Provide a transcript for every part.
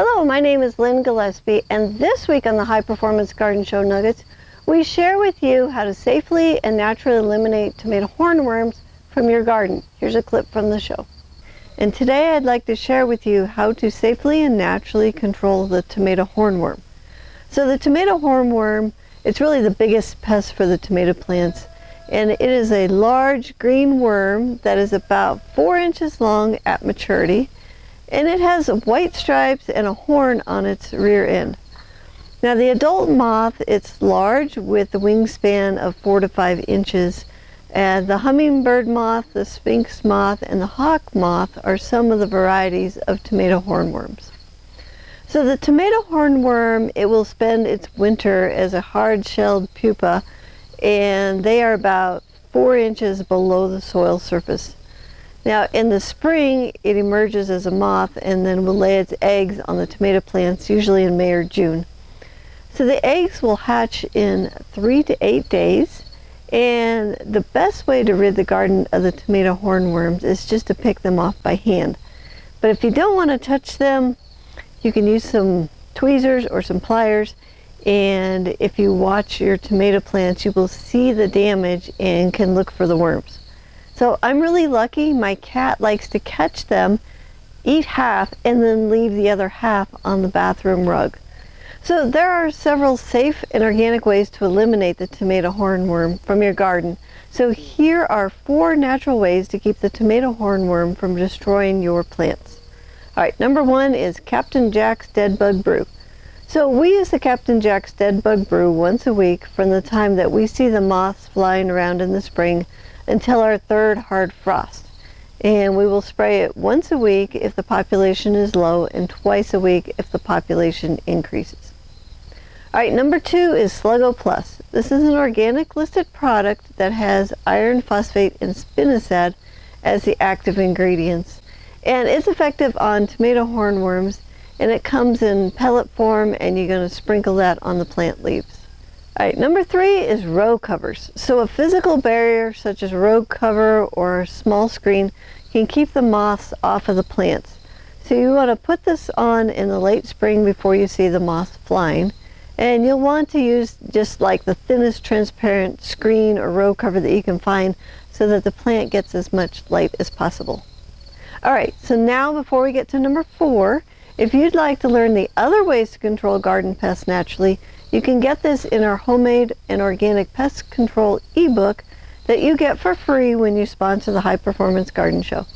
Hello, my name is Lynn Gillespie, and this week on the High Performance Garden Show Nuggets, we share with you how to safely and naturally eliminate tomato hornworms from your garden. Here's a clip from the show. And today I'd like to share with you how to safely and naturally control the tomato hornworm. So the tomato hornworm, it's really the biggest pest for the tomato plants, and it is a large green worm that is about 4 inches long at maturity. And it has white stripes and a horn on its rear end. Now the adult moth, it's large with a wingspan of 4 to 5 inches. And the hummingbird moth, the sphinx moth, and the hawk moth are some of the varieties of tomato hornworms. So the tomato hornworm, it will spend its winter as a hard-shelled pupa, and they are about 4 inches below the soil surface. Now in the spring it emerges as a moth and then will lay its eggs on the tomato plants, usually in May or June. So the eggs will hatch in 3 to 8 days, and the best way to rid the garden of the tomato hornworms is just to pick them off by hand. But if you don't want to touch them, you can use some tweezers or some pliers, and if you watch your tomato plants you will see the damage and can look for the worms. So I'm really lucky. My cat likes to catch them, eat half, and then leave the other half on the bathroom rug. So there are several safe and organic ways to eliminate the tomato hornworm from your garden. So here are 4 natural ways to keep the tomato hornworm from destroying your plants. All right, number 1 is Captain Jack's Dead Bug Brew. So we use the Captain Jack's Dead Bug Brew once a week from the time that we see the moths flying around in the spring until our 3rd hard frost. And we will spray it once a week if the population is low and twice a week if the population increases. All right, number 2 is Sluggo Plus. This is an organic listed product that has iron phosphate and spinosad as the active ingredients. And it's effective on tomato hornworms, and it comes in pellet form, and you're going to sprinkle that on the plant leaves. All right, number 3 is row covers. So a physical barrier such as a row cover or a small screen can keep the moths off of the plants. So you want to put this on in the late spring before you see the moths flying. And you'll want to use just like the thinnest transparent screen or row cover that you can find so that the plant gets as much light as possible. All right, so now before we get to number 4, if you'd like to learn the other ways to control garden pests naturally, you can get this in our Homemade and Organic Pest Control ebook that you get for free when you sponsor the High Performance Garden Show.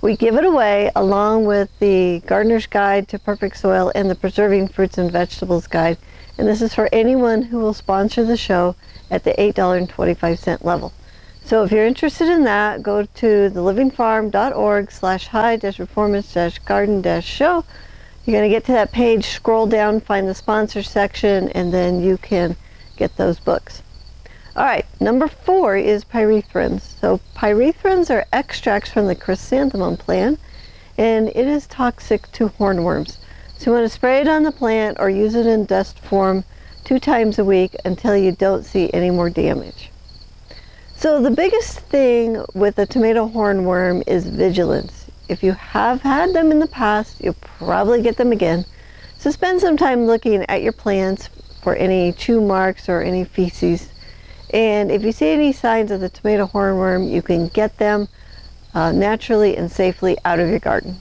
We give it away along with the Gardener's Guide to Perfect Soil and the Preserving Fruits and Vegetables Guide. And this is for anyone who will sponsor the show at the $8.25 level. So if you're interested in that, go to thelivingfarm.org/high-performance-garden-show. You're going to get to that page, scroll down, find the sponsor section, and then you can get those books. All right, number 4 is pyrethrins. So pyrethrins are extracts from the chrysanthemum plant, and it is toxic to hornworms. So you want to spray it on the plant or use it in dust form 2 times a week until you don't see any more damage. So the biggest thing with the tomato hornworm is vigilance. If you have had them in the past, you'll probably get them again. So spend some time looking at your plants for any chew marks or any feces. And if you see any signs of the tomato hornworm, you can get them naturally and safely out of your garden.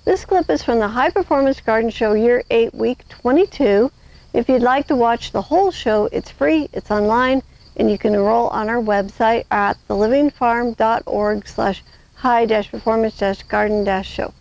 This clip is from the High Performance Garden Show Year 8, Week 22. If you'd like to watch the whole show, it's free, it's online, and you can enroll on our website at thelivingfarm.org/high-performance-garden-show.